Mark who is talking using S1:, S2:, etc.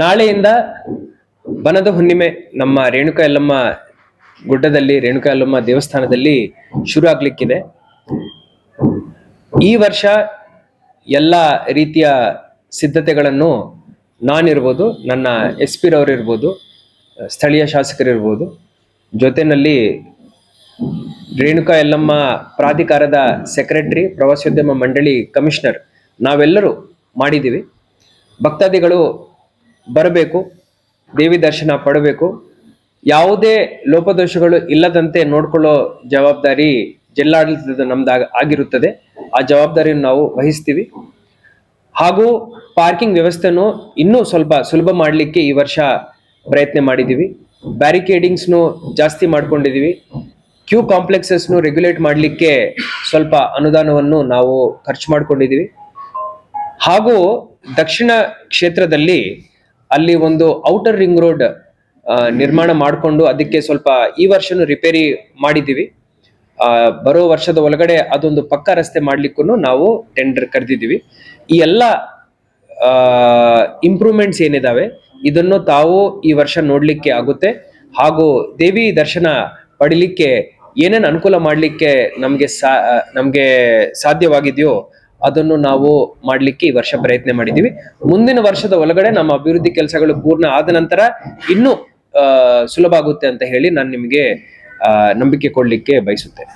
S1: ನಾಳೆಯಿಂದ ಬನದ ಹುಣ್ಣಿಮೆ ನಮ್ಮ ರೇಣುಕಾ ಯಲ್ಲಮ್ಮ ಗುಡ್ಡದಲ್ಲಿ, ರೇಣುಕಾ ಯಲ್ಲಮ್ಮ ದೇವಸ್ಥಾನದಲ್ಲಿ ಶುರು ಆಗ್ಲಿಕ್ಕಿದೆ. ಈ ವರ್ಷ ಎಲ್ಲ ರೀತಿಯ ಸಿದ್ಧತೆಗಳನ್ನು ನಾನಿರ್ಬೋದು, ನನ್ನ SP ರವರು ಇರ್ಬೋದು, ಸ್ಥಳೀಯ ಶಾಸಕರಿರ್ಬೋದು, ಜೊತೆಯಲ್ಲಿ ರೇಣುಕಾ ಯಲ್ಲಮ್ಮ ಪ್ರಾಧಿಕಾರದ ಸೆಕ್ರೆಟರಿ, ಪ್ರವಾಸೋದ್ಯಮ ಮಂಡಳಿ ಕಮಿಷನರ್ ನಾವೆಲ್ಲರೂ ಮಾಡಿದ್ದೀವಿ. ಭಕ್ತಾದಿಗಳು ಬರಬೇಕು, ದೇವಿ ದರ್ಶನ ಪಡಬೇಕು. ಯಾವುದೇ ಲೋಪದೋಷಗಳು ಇಲ್ಲದಂತೆ ನೋಡ್ಕೊಳ್ಳೋ ಜವಾಬ್ದಾರಿ ಜಿಲ್ಲಾಡಳಿತದ ಆಗಿರುತ್ತದೆ. ಆ ಜವಾಬ್ದಾರಿಯನ್ನು ನಾವು ವಹಿಸ್ತೀವಿ. ಹಾಗೂ ಪಾರ್ಕಿಂಗ್ ವ್ಯವಸ್ಥೆನೂ ಇನ್ನೂ ಸ್ವಲ್ಪ ಸುಲಭ ಮಾಡಲಿಕ್ಕೆ ಈ ವರ್ಷ ಪ್ರಯತ್ನ ಮಾಡಿದ್ದೀವಿ. ಬ್ಯಾರಿಕೇಡಿಂಗ್ಸ್ನು ಜಾಸ್ತಿ ಮಾಡ್ಕೊಂಡಿದ್ದೀವಿ. ಕ್ಯೂ ಕಾಂಪ್ಲೆಕ್ಸಸ್ನು ರೆಗ್ಯುಲೇಟ್ ಮಾಡಲಿಕ್ಕೆ ಸ್ವಲ್ಪ ಅನುದಾನವನ್ನು ನಾವು ಖರ್ಚು ಮಾಡ್ಕೊಂಡಿದ್ದೀವಿ. ಹಾಗೂ ದಕ್ಷಿಣ ಕ್ಷೇತ್ರದಲ್ಲಿ ಅಲ್ಲಿ ಒಂದು ಔಟರ್ ರಿಂಗ್ ರೋಡ್ ನಿರ್ಮಾಣ ಮಾಡಿಕೊಂಡು ಅದಕ್ಕೆ ಸ್ವಲ್ಪ ಈ ವರ್ಷನೂ ರಿಪೇರಿ ಮಾಡಿದ್ದೀವಿ. ಬರೋ ವರ್ಷದ ಒಳಗಡೆ ಅದೊಂದು ಪಕ್ಕಾ ರಸ್ತೆ ಮಾಡ್ಲಿಕ್ಕೂ ನಾವು ಟೆಂಡರ್ ಕರೆದಿದ್ದೀವಿ. ಈ ಎಲ್ಲ ಇಂಪ್ರೂವ್ಮೆಂಟ್ಸ್ ಏನಿದಾವೆ ಇದನ್ನು ತಾವು ಈ ವರ್ಷ ನೋಡ್ಲಿಕ್ಕೆ ಆಗುತ್ತೆ. ಹಾಗೂ ದೇವಿ ದರ್ಶನ ಪಡಿಲಿಕ್ಕೆ ಏನೇನು ಅನುಕೂಲ ಮಾಡಲಿಕ್ಕೆ ನಮಗೆ ಸಾಧ್ಯವಾಗಿದೆಯೋ ಅದನ್ನು ನಾವು ಮಾಡಲಿಕ್ಕೆ ಈ ವರ್ಷ ಪ್ರಯತ್ನ ಮಾಡಿದ್ದೀವಿ. ಮುಂದಿನ ವರ್ಷದ ಒಳಗಡೆ ನಮ್ಮ ಅಭಿವೃದ್ಧಿ ಕೆಲಸಗಳು ಪೂರ್ಣ ಆದ ನಂತರ ಇನ್ನೂ ಸುಲಭ ಆಗುತ್ತೆ ಅಂತ ಹೇಳಿ ನಾನು ನಿಮಗೆ ನಂಬಿಕೆ ಕೊಡ್ಲಿಕ್ಕೆ ಬಯಸುತ್ತೇನೆ.